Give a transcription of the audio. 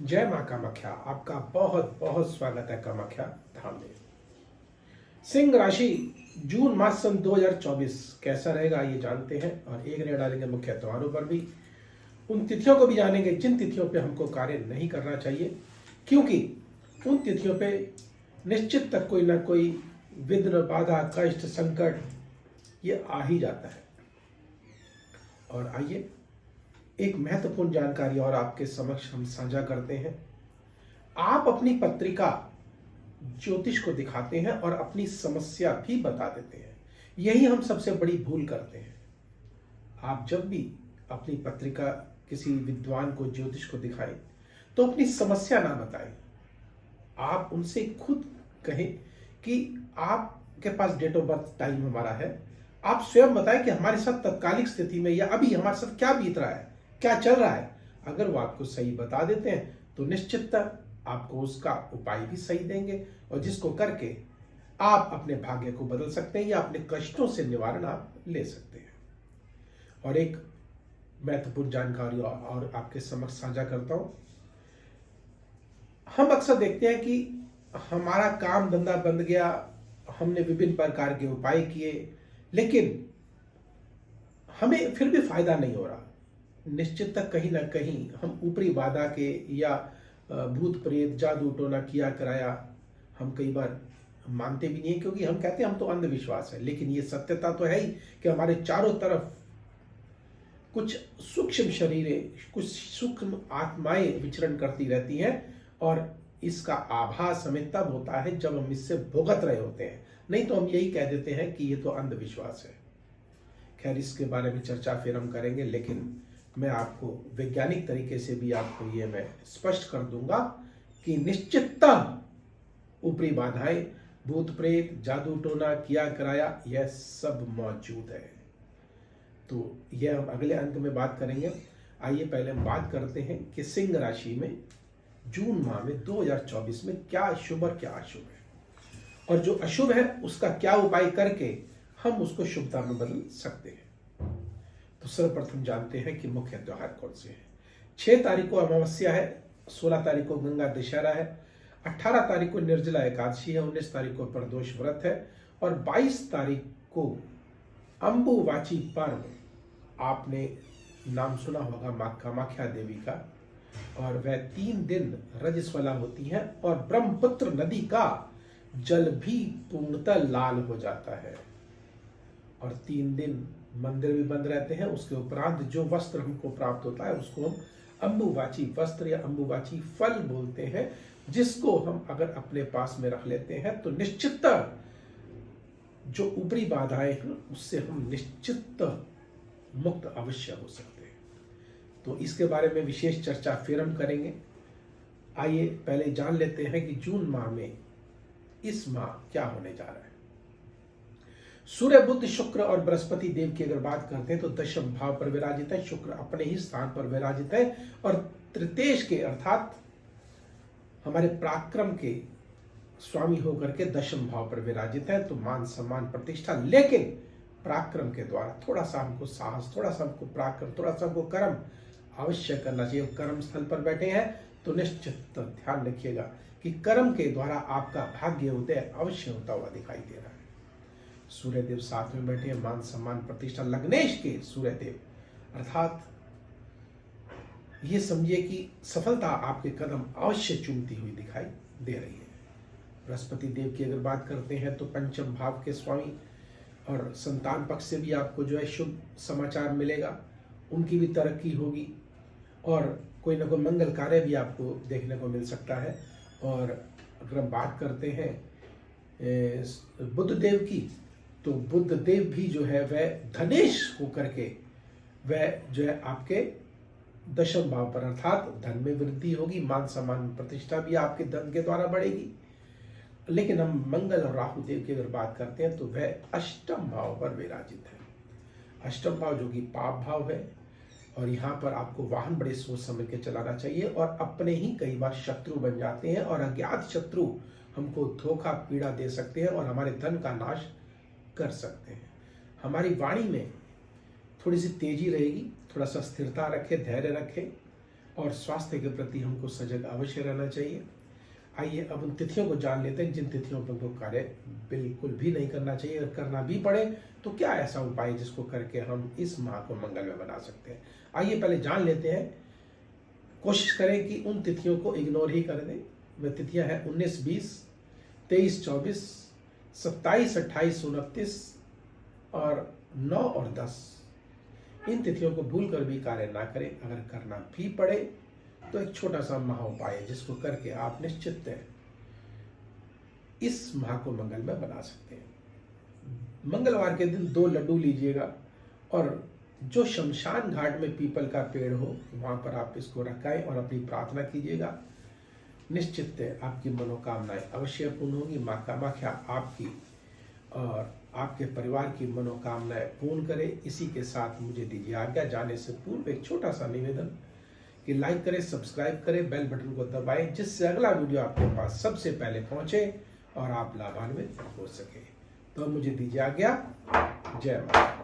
जय माँ कामाख्या। आपका बहुत बहुत स्वागत है कामाख्या धाम में। सिंह राशि जून मास सन 2024 कैसा रहेगा ये जानते हैं और एक नजर डालेंगे मुख्य त्योहारों पर भी। उन तिथियों को भी जानेंगे जिन तिथियों पे हमको कार्य नहीं करना चाहिए, क्योंकि उन तिथियों पे निश्चित तक कोई ना कोई विघ्न, बाधा, कष्ट, संकट ये आ ही जाता है। और आइए एक महत्वपूर्ण जानकारी और आपके समक्ष हम साझा करते हैं। आप अपनी पत्रिका ज्योतिष को दिखाते हैं और अपनी समस्या भी बता देते हैं। यही हम सबसे बड़ी भूल करते हैं। आप जब भी अपनी पत्रिका किसी विद्वान को, ज्योतिष को दिखाएं तो अपनी समस्या ना बताएं। आप उनसे खुद कहें कि आपके पास डेट ऑफ बर्थ टाइम हमारा है, आप स्वयं बताएं कि हमारे साथ तत्कालिक स्थिति में या अभी हमारे साथ क्या बीत रहा है, क्या चल रहा है। अगर वो आपको सही बता देते हैं तो निश्चितता आपको उसका उपाय भी सही देंगे, और जिसको करके आप अपने भाग्य को बदल सकते हैं या अपने कष्टों से निवारण आप ले सकते हैं। और एक महत्वपूर्ण जानकारी और आपके समक्ष साझा करता हूं। हम अक्सर देखते हैं कि हमारा काम धंधा बंद गया, हमने विभिन्न प्रकार के उपाय किए, लेकिन हमें फिर भी फायदा नहीं हो रहा। निश्चित तक कहीं ना कहीं हम ऊपरी बाधा के या भूत प्रेत, जादू टोना किया कराया हम कई बार मानते भी नहीं है, क्योंकि हम कहते हैं हम तो अंधविश्वास है। लेकिन ये सत्यता तो है ही कि हमारे चारों तरफ कुछ सूक्ष्म शरीरें, कुछ सूक्ष्म आत्माएं विचरण करती रहती हैं, और इसका आभास हमें तब होता है जब हम इससे भुगत रहे होते हैं। नहीं तो हम यही कह देते हैं कि ये तो अंधविश्वास है। खैर, इसके बारे में चर्चा फिर हम करेंगे, लेकिन मैं आपको वैज्ञानिक तरीके से भी आपको ये मैं स्पष्ट कर दूंगा कि निश्चितता ऊपरी बाधाएं, भूत प्रेत, जादू टोना किया कराया, यह सब मौजूद है। तो यह हम अगले अंक में बात करेंगे। आइए पहले हम बात करते हैं कि सिंह राशि में जून माह में 2024 में क्या शुभ और क्या अशुभ है, और जो अशुभ है उसका क्या उपाय करके हम उसको शुभता में बदल सकते हैं। तो सर्वप्रथम जानते हैं कि मुख्य त्योहार कौन से हैं। 6 तारीख को अमावस्या है, 16 तारीख को गंगा दशहरा है, 18 तारीख को निर्जला एकादशी है, 19 तारीख को प्रदोष व्रत है, और 22 तारीख को अंबुवाची पर्व। आपने नाम सुना होगा माँ कामाख्या देवी का, और वह 3 दिन रजस्वला होती है, और ब्रह्मपुत्र नदी का जल भी पूर्णतः लाल हो जाता है, और 3 दिन मंदिर भी बंद रहते हैं। उसके उपरांत जो वस्त्र हमको प्राप्त होता है उसको हम अंबुवाची वस्त्र या अंबुवाची फल बोलते हैं, जिसको हम अगर अपने पास में रख लेते हैं तो निश्चित जो ऊपरी बाधाएं हैं उससे हम निश्चित मुक्त अवश्य हो सकते हैं। तो इसके बारे में विशेष चर्चा फिर हम करेंगे। आइए पहले जान लेते हैं कि जून माह में इस माह क्या होने जा रहा है। सूर्य, बुध, शुक्र और बृहस्पति देव की अगर बात करते हैं तो दशम भाव पर विराजित है। शुक्र अपने ही स्थान पर विराजित है, और तृतीय के अर्थात हमारे पराक्रम के स्वामी होकर के दशम भाव पर विराजित है। तो मान सम्मान प्रतिष्ठा, लेकिन पराक्रम के द्वारा थोड़ा सा हमको साहस, थोड़ा सा हमको पराक्रम, थोड़ा सा हमको कर्म अवश्य करना चाहिए। कर्म स्थल पर बैठे हैं तो निश्चित ध्यान रखिएगा कि कर्म के द्वारा आपका भाग्य उदय अवश्य होता हुआ दिखाई दे रहा है। सूर्य देव साथ में बैठे हैं, मान सम्मान प्रतिष्ठा, लग्नेश के सूर्य देव, अर्थात ये समझिए कि सफलता आपके कदम अवश्य चूमती हुई दिखाई दे रही है। बृहस्पति देव की अगर बात करते हैं तो पंचम भाव के स्वामी, और संतान पक्ष से भी आपको जो है शुभ समाचार मिलेगा, उनकी भी तरक्की होगी, और कोई ना कोई मंगल कार्य भी आपको देखने को मिल सकता है। और अगर हम बात करते हैं बुध देव की, तो बुध देव भी जो है वह धनेश होकर के वह जो है आपके दशम भाव पर, अर्थात धन में वृद्धि होगी, मान सम्मान प्रतिष्ठा भी आपके धन के द्वारा बढ़ेगी। लेकिन हम मंगल और राहु देव की अगर बात करते हैं तो वह अष्टम भाव पर विराजित है। अष्टम भाव जो कि पाप भाव है, और यहाँ पर आपको वाहन बड़े सोच समझ के चलाना चाहिए, और अपने ही कई बार शत्रु बन जाते हैं, और अज्ञात शत्रु हमको धोखा पीड़ा दे सकते हैं और हमारे धन का नाश कर सकते हैं। हमारी वाणी में थोड़ी सी तेजी रहेगी, थोड़ा सा स्थिरता रखें, धैर्य रखें, और स्वास्थ्य के प्रति हमको सजग अवश्य रहना चाहिए। आइए अब उन तिथियों को जान लेते हैं जिन तिथियों पर हमको कार्य बिल्कुल भी नहीं करना चाहिए, और करना भी पड़े तो क्या ऐसा उपाय जिसको करके हम इस माह को मंगलमय बना सकते हैं। आइए पहले जान लेते हैं। कोशिश करें कि उन तिथियों को इग्नोर ही कर दें। वे तिथियां हैं 19, 20, 23, 24, 27, 28, 29 और 9 और 10। इन तिथियों को भूल कर भी कार्य ना करें। अगर करना भी पड़े तो एक छोटा सा महा उपाय है जिसको करके आप निश्चित है इस माह को मंगलमय बना सकते हैं। मंगलवार के दिन 2 लड्डू लीजिएगा और जो शमशान घाट में पीपल का पेड़ हो वहां पर आप इसको रखाएं और अपनी प्रार्थना कीजिएगा। निश्चित है आपकी मनोकामनाएं अवश्य पूर्ण होंगी। माँ कामाख्या आपकी और आपके परिवार की मनोकामनाएं पूर्ण करे। इसी के साथ मुझे दीजिए आज्ञा। जाने से पूर्व एक छोटा सा निवेदन कि लाइक करें, सब्सक्राइब करें, बेल बटन को दबाएं जिससे अगला वीडियो आपके पास सबसे पहले पहुंचे और आप लाभान्वित हो सके। तो मुझे दीजिए आज्ञा। जय माता।